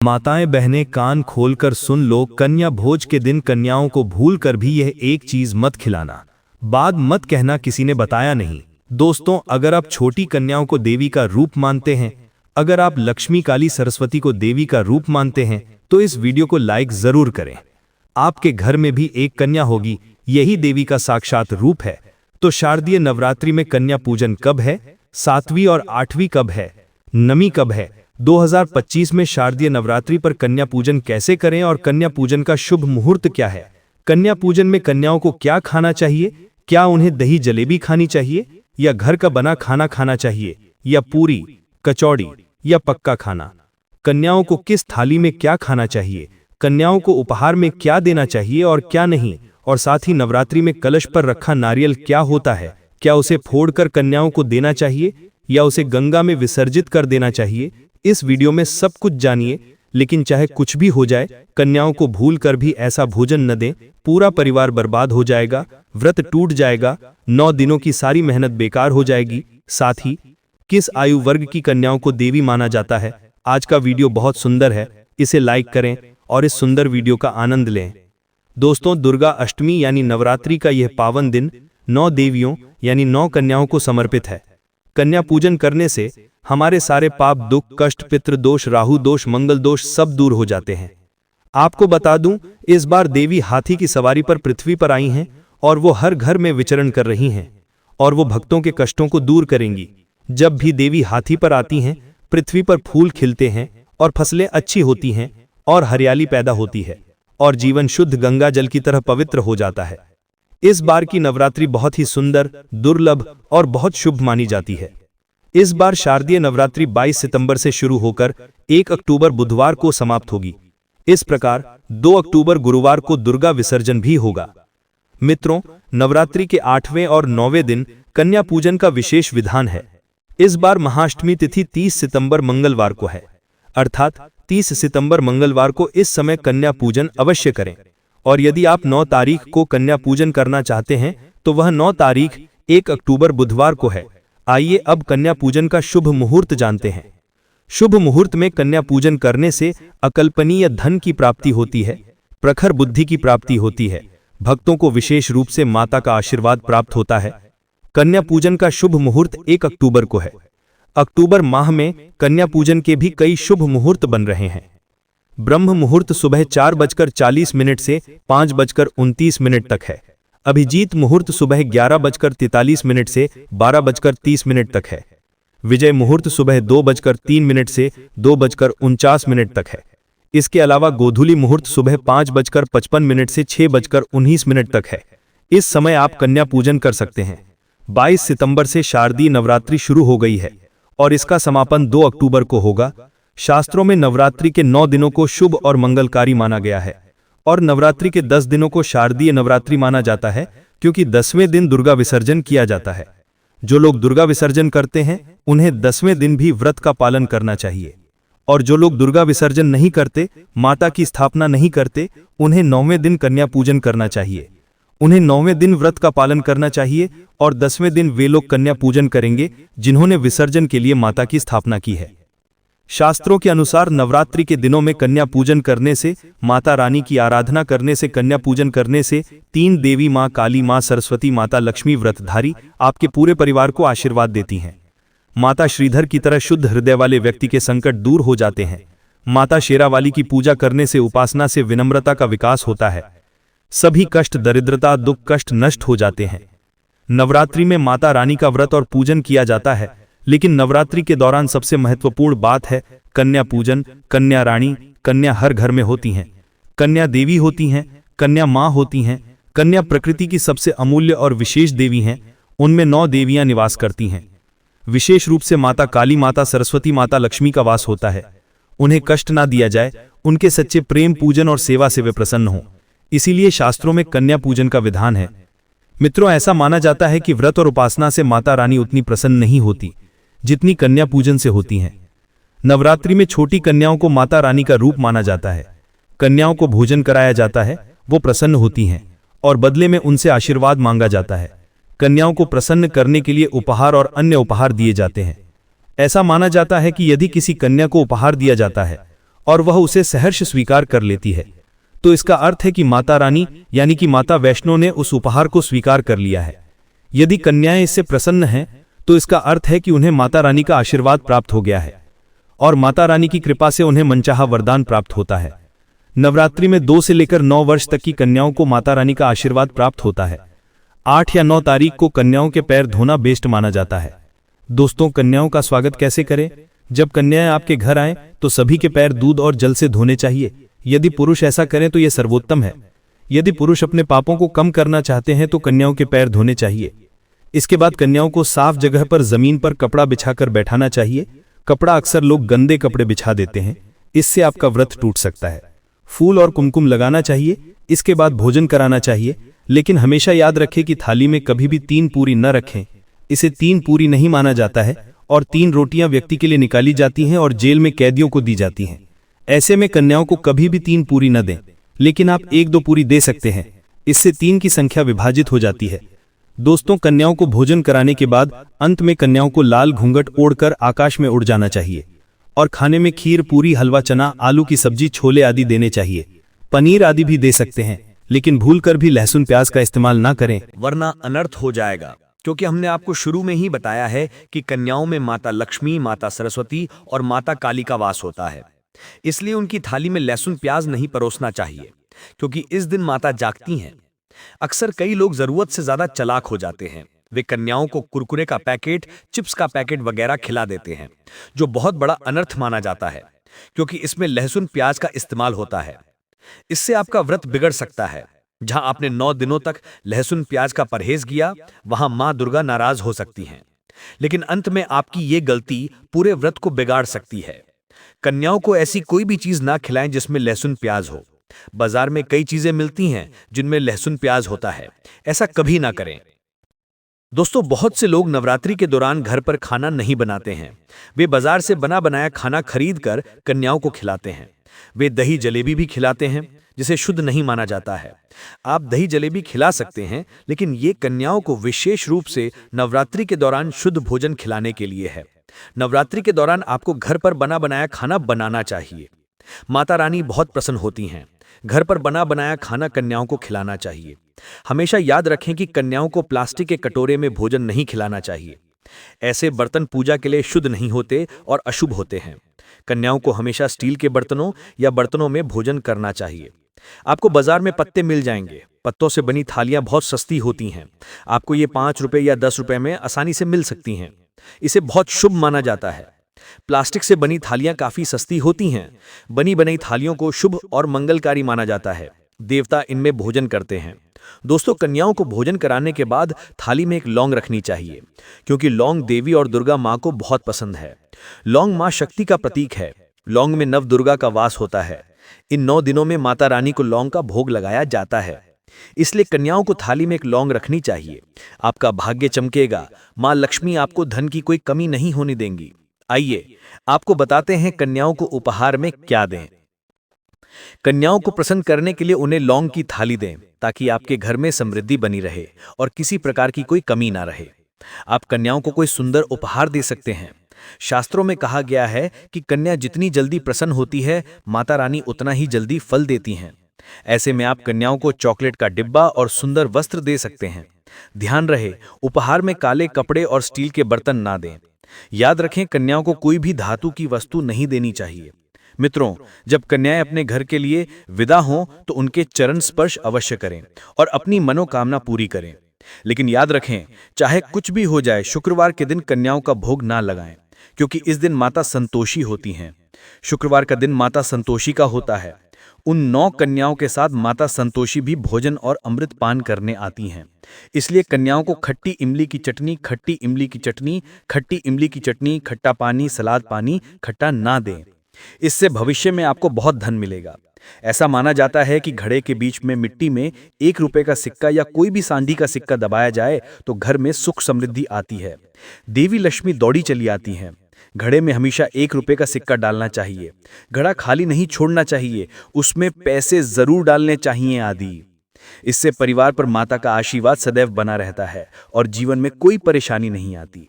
माताएं बहनें कान खोलकर सुन लो, कन्या भोज के दिन कन्याओं को भूल कर भी यह एक चीज मत खिलाना, बाद मत कहना किसी ने बताया नहीं। दोस्तों, अगर आप छोटी कन्याओं को देवी का रूप मानते हैं, अगर आप लक्ष्मी काली सरस्वती को देवी का रूप मानते हैं, तो इस वीडियो को लाइक जरूर करें। आपके घर में भी एक कन्या होगी, यही देवी का साक्षात रूप है। तो शारदीय नवरात्रि में कन्या पूजन कब है, 7वीं और 8वीं कब है, नवमी कब है, 2025 में शारदीय नवरात्रि पर कन्या पूजन कैसे करें और कन्या पूजन का शुभ मुहूर्त क्या है, कन्या पूजन में कन्याओं को क्या खाना चाहिए, क्या उन्हें दही जलेबी खानी चाहिए या घर का बना खाना खाना चाहिए या पूरी कचौड़ी या पक्का खाना, कन्याओं को किस थाली में क्या खाना चाहिए, कन्याओं को उपहार में क्या देना चाहिए और क्या नहीं, और साथ ही नवरात्रि में कलश पर रखा नारियल क्या होता है, क्या उसे फोड़कर कन्याओं को देना चाहिए या उसे गंगा में विसर्जित कर देना चाहिए। इस वीडियो में सब कुछ जानिए। लेकिन चाहे कुछ भी हो जाए, कन्याओं को भूल कर भी ऐसा भोजन न दें, पूरा परिवार बर्बाद हो जाएगा, व्रत टूट जाएगा, 9 दिनों की सारी मेहनत बेकार हो जाएगी। साथ ही किस आयु वर्ग की कन्याओं को देवी माना जाता है। आज का वीडियो बहुत सुंदर है, इसे लाइक करें और इस सुंदर वीडियो का आनंद लें। दोस्तों, दुर्गा अष्टमी यानी नवरात्रि का यह पावन दिन 9 देवियों यानी 9 कन्याओं को समर्पित है। कन्या पूजन करने से हमारे सारे पाप, दुख, कष्ट, पितृ दोष, राहु दोष, मंगल दोष सब दूर हो जाते हैं। आपको बता दूं, इस बार देवी हाथी की सवारी पर पृथ्वी पर आई हैं और वो हर घर में विचरण कर रही हैं और वो भक्तों के कष्टों को दूर करेंगी। जब भी देवी हाथी पर आती हैं, पृथ्वी पर फूल खिलते हैं और फसलें अच्छी होती हैं और हरियाली पैदा होती है और जीवन शुद्ध गंगा जल की तरह पवित्र हो जाता है। इस बार की नवरात्रि बहुत ही सुंदर, दुर्लभ और बहुत शुभ मानी जाती है। इस बार शारदीय नवरात्रि 22 सितंबर से शुरू होकर 1 अक्टूबर बुधवार को समाप्त होगी। इस प्रकार 2 अक्टूबर गुरुवार को दुर्गा विसर्जन भी होगा। मित्रों, नवरात्रि के 8वें और 9वें दिन कन्या पूजन का विशेष विधान है। इस बार महाअष्टमी तिथि 30 सितंबर मंगलवार को है, अर्थात 30 सितंबर मंगलवार को इस समय कन्या पूजन अवश्य करें। और यदि आप 9 तारीख को कन्या पूजन करना चाहते हैं तो वह 9 तारीख 1 अक्टूबर बुधवार को है। आइए अब कन्या पूजन का शुभ मुहूर्त जानते हैं। शुभ मुहूर्त में कन्या पूजन करने से अकल्पनीय धन की प्राप्ति होती है, प्रखर बुद्धि की प्राप्ति होती है, भक्तों को विशेष रूप से माता का आशीर्वाद प्राप्त होता है। कन्या पूजन का शुभ मुहूर्त 1 अक्टूबर को है। अक्टूबर माह में कन्या पूजन के भी कई शुभ मुहूर्त बन रहे हैं। ब्रह्म मुहूर्त सुबह 4:40 से 5:29 तक है। अभिजीत मुहूर्त सुबह 11:43 से 12:30 तक है। विजय मुहूर्त सुबह 2:03 से 2:49 तक है। इसके अलावा गोधूली मुहूर्त सुबह 5:55 से 6:19 तक है। इस समय आप कन्या पूजन कर सकते हैं। 22 सितंबर से शारदीय नवरात्रि शुरू हो गई है और इसका समापन 2 अक्टूबर को होगा। शास्त्रों में नवरात्रि के 9 दिनों को शुभ और मंगलकारी माना गया है और नवरात्रि के 10 दिनों को शारदीय नवरात्रि माना जाता है, क्योंकि 10वें दिन दुर्गा विसर्जन किया जाता है। जो लोग दुर्गा विसर्जन करते हैं उन्हें 10वें दिन भी व्रत का पालन करना चाहिए, और जो लोग दुर्गा विसर्जन नहीं करते, माता की स्थापना नहीं करते, उन्हें 9वें दिन कन्या पूजन करना चाहिए। उन्हें 9वें दिन व्रत का पालन करना चाहिए और 10वें दिन वे लोग कन्या पूजन करेंगे जिन्होंने विसर्जन के लिए माता की स्थापना की है। शास्त्रों के अनुसार नवरात्रि के दिनों में कन्या पूजन करने से, माता रानी की आराधना करने से, कन्या पूजन करने से 3 देवी माँ काली, माँ सरस्वती, माता लक्ष्मी व्रतधारी आपके पूरे परिवार को आशीर्वाद देती हैं। माता श्रीधर की तरह शुद्ध हृदय वाले व्यक्ति के संकट दूर हो जाते हैं। माता शेरावाली की पूजा करने से, उपासना से विनम्रता का विकास होता है। सभी कष्ट, दरिद्रता, दुख, कष्ट नष्ट हो जाते हैं। नवरात्रि में माता रानी का व्रत और पूजन किया जाता है, लेकिन नवरात्रि के दौरान सबसे महत्वपूर्ण बात है कन्या पूजन। कन्या रानी, कन्या हर घर में होती हैं। कन्या देवी होती हैं, कन्या माँ होती हैं। कन्या प्रकृति की सबसे अमूल्य और विशेष देवी हैं। उनमें 9 देवियां निवास करती हैं। विशेष रूप से माता काली, माता सरस्वती, माता लक्ष्मी का वास होता है। उन्हें कष्ट ना दिया जाए, उनके सच्चे प्रेम, पूजन और सेवा से वे प्रसन्न हों, इसीलिए शास्त्रों में कन्या पूजन का विधान है। मित्रों, ऐसा माना जाता है कि व्रत और उपासना से माता रानी उतनी प्रसन्न नहीं होती जितनी कन्या पूजन से होती हैं। नवरात्रि में छोटी कन्याओं को माता रानी का रूप माना जाता है। कन्याओं को भोजन कराया जाता है, वो प्रसन्न होती हैं और बदले में उनसे आशीर्वाद मांगा जाता है। कन्याओं को प्रसन्न करने के लिए उपहार और अन्य उपहार दिए जाते हैं। ऐसा माना जाता है कि यदि किसी कन्या को उपहार दिया जाता है और वह उसे सहर्ष स्वीकार कर लेती है, तो इसका अर्थ है कि माता रानी यानी कि माता वैष्णो ने उस उपहार को स्वीकार कर लिया है। यदि कन्याएं इससे प्रसन्न हैं, तो इसका अर्थ है कि उन्हें माता रानी का आशीर्वाद प्राप्त हो गया है और माता रानी की कृपा से उन्हें मनचाहा वरदान प्राप्त होता है। नवरात्रि में 2 से लेकर 9 वर्ष तक की कन्याओं को माता रानी का आशीर्वाद प्राप्त होता है। 8 या 9 तारीख को कन्याओं के पैर धोना बेस्ट माना जाता है। दोस्तों, कन्याओं का स्वागत कैसे करें? जब कन्याएं आपके घर आएं तो सभी के पैर दूध और जल से धोने चाहिए। यदि पुरुष ऐसा करें तो यह सर्वोत्तम है। यदि पुरुष अपने पापों को कम करना चाहते हैं तो कन्याओं के पैर धोने चाहिए। इसके बाद कन्याओं को साफ जगह पर जमीन पर कपड़ा बिछाकर बैठाना चाहिए। कपड़ा अक्सर लोग गंदे कपड़े बिछा देते हैं, इससे आपका व्रत टूट सकता है। फूल और कुमकुम लगाना चाहिए। इसके बाद भोजन कराना चाहिए, लेकिन हमेशा याद रखें कि थाली में कभी भी 3 पूरी न रखें। इसे 3 पूरी नहीं माना जाता है और 3 रोटियां व्यक्ति के लिए निकाली जाती हैं और जेल में कैदियों को दी जाती हैं। ऐसे में कन्याओं को कभी भी 3 पूरी न दें, लेकिन आप 1-2 पूरी दे सकते हैं। इससे 3 की संख्या विभाजित हो जाती है। दोस्तों, कन्याओं को भोजन कराने के बाद अंत में कन्याओं को लाल घूंघट ओढ़कर आकाश में उड़ जाना चाहिए और खाने में खीर, पूरी, हलवा, चना, आलू की सब्जी, छोले आदि देने चाहिए। पनीर आदि भी दे सकते हैं, लेकिन भूलकर भी लहसुन प्याज का इस्तेमाल ना करें, वरना अनर्थ हो जाएगा। क्योंकि हमने आपको शुरू में ही बताया है कि कन्याओं में माता लक्ष्मी, माता सरस्वती और माता काली का वास होता है। इसलिए उनकी थाली में लहसुन प्याज नहीं परोसना चाहिए, क्योंकि इस दिन माता जागती हैं। अक्सर कई लोग जरूरत से ज्यादा चालाक हो जाते हैं। वे कन्याओं को कुरकुरे का पैकेट, चिप्स का पैकेट वगैरह खिला देते हैं, जो बहुत बड़ा अनर्थ माना जाता है, क्योंकि इसमें लहसुन प्याज का इस्तेमाल होता है। इससे आपका व्रत बिगड़ सकता है। जहां आपने 9 दिनों तक लहसुन प्याज का परहेज किया, वहां मां दुर्गा नाराज हो सकती हैं। लेकिन अंत में आपकी ये गलती पूरे व्रत को बिगाड़ सकती है। कन्याओं को ऐसी कोई भी चीज ना खिलाएं जिसमें लहसुन प्याज हो। बाजार में कई चीजें मिलती हैं जिनमें लहसुन प्याज होता है, ऐसा कभी ना करें। दोस्तों, बहुत से लोग नवरात्रि के दौरान घर पर खाना नहीं बनाते हैं। वे बाजार से बना बनाया खाना खरीद कर कन्याओं को खिलाते हैं। वे दही जलेबी भी खिलाते हैं, जिसे शुद्ध नहीं माना जाता है। आप दही जलेबी खिला सकते हैं, लेकिन ये कन्याओं को विशेष रूप से नवरात्रि के दौरान शुद्ध भोजन खिलाने के लिए है। नवरात्रि के दौरान आपको घर पर बना बनाया खाना बनाना चाहिए। माता रानी बहुत प्रसन्न होती हैं। घर पर बना बनाया खाना कन्याओं को खिलाना चाहिए। हमेशा याद रखें कि कन्याओं को प्लास्टिक के कटोरे में भोजन नहीं खिलाना चाहिए। ऐसे बर्तन पूजा के लिए शुद्ध नहीं होते और अशुभ होते हैं। कन्याओं को हमेशा स्टील के बर्तनों या बर्तनों में भोजन करना चाहिए। आपको बाजार में पत्ते मिल जाएंगे। पत्तों से बनी थालियां बहुत सस्ती होती हैं। आपको ये 5 रुपए या 10 रुपए में आसानी से मिल सकती हैं। इसे बहुत शुभ माना जाता है। प्लास्टिक से बनी थालियां काफी सस्ती होती हैं। बनी बनाई थालियों को शुभ और मंगलकारी माना जाता है। देवता इनमें भोजन करते हैं। दोस्तों, कन्याओं को भोजन कराने के बाद थाली में एक लौंग रखनी चाहिए, क्योंकि लौंग देवी और दुर्गा मां को बहुत पसंद है। लौंग मां शक्ति का प्रतीक है। लौंग में नव दुर्गा का वास होता है। इन 9 दिनों में माता रानी को लौंग का भोग लगाया जाता है। इसलिए कन्याओं को थाली में एक लौंग रखनी चाहिए। आपका भाग्य चमकेगा। मां लक्ष्मी आपको धन की कोई कमी नहीं होने देंगी। आइए आपको बताते हैं कन्याओं को उपहार में क्या दें। कन्याओं को प्रसन्न करने के लिए उन्हें लौंग की थाली दें, ताकि आपके घर में समृद्धि बनी रहे और किसी प्रकार की कोई कमी ना रहे। आप कन्याओं को कोई सुंदर उपहार दे सकते हैं। शास्त्रों में कहा गया है कि कन्या जितनी जल्दी प्रसन्न होती है, माता रानी उतना ही जल्दी फल देती हैं। ऐसे में आप कन्याओं को चॉकलेट का डिब्बा और सुंदर वस्त्र दे सकते हैं। ध्यान रहे, उपहार में काले कपड़े और स्टील के बर्तन ना दें। याद रखें, कन्याओं को कोई भी धातु की वस्तु नहीं देनी चाहिए। मित्रों, जब कन्याएं अपने घर के लिए विदा हों तो उनके चरण स्पर्श अवश्य करें और अपनी मनोकामना पूरी करें। लेकिन याद रखें, चाहे कुछ भी हो जाए, शुक्रवार के दिन कन्याओं का भोग ना लगाएं, क्योंकि इस दिन माता संतोषी होती हैं। शुक्रवार का दिन माता संतोषी का होता है। उन 9 कन्याओं के साथ माता संतोषी भी भोजन और अमृत पान करने आती हैं। इसलिए कन्याओं को खट्टी इमली की चटनी, खट्टी इमली की चटनी, खट्टी इमली की चटनी, खट्टा पानी, सलाद पानी, खट्टा ना दें। इससे भविष्य में आपको बहुत धन मिलेगा। ऐसा माना जाता है कि घड़े के बीच में मिट्टी में 1 रुपए का सिक्का या कोई भी चांदी का सिक्का दबाया जाए तो घर में सुख समृद्धि आती है। देवी लक्ष्मी दौड़ी चली आती हैं। घड़े में हमेशा 1 रुपए का सिक्का डालना चाहिए। घड़ा खाली नहीं छोड़ना चाहिए, उसमें पैसे जरूर डालने चाहिए आदि। इससे परिवार पर माता का आशीर्वाद सदैव बना रहता है और जीवन में कोई परेशानी नहीं आती।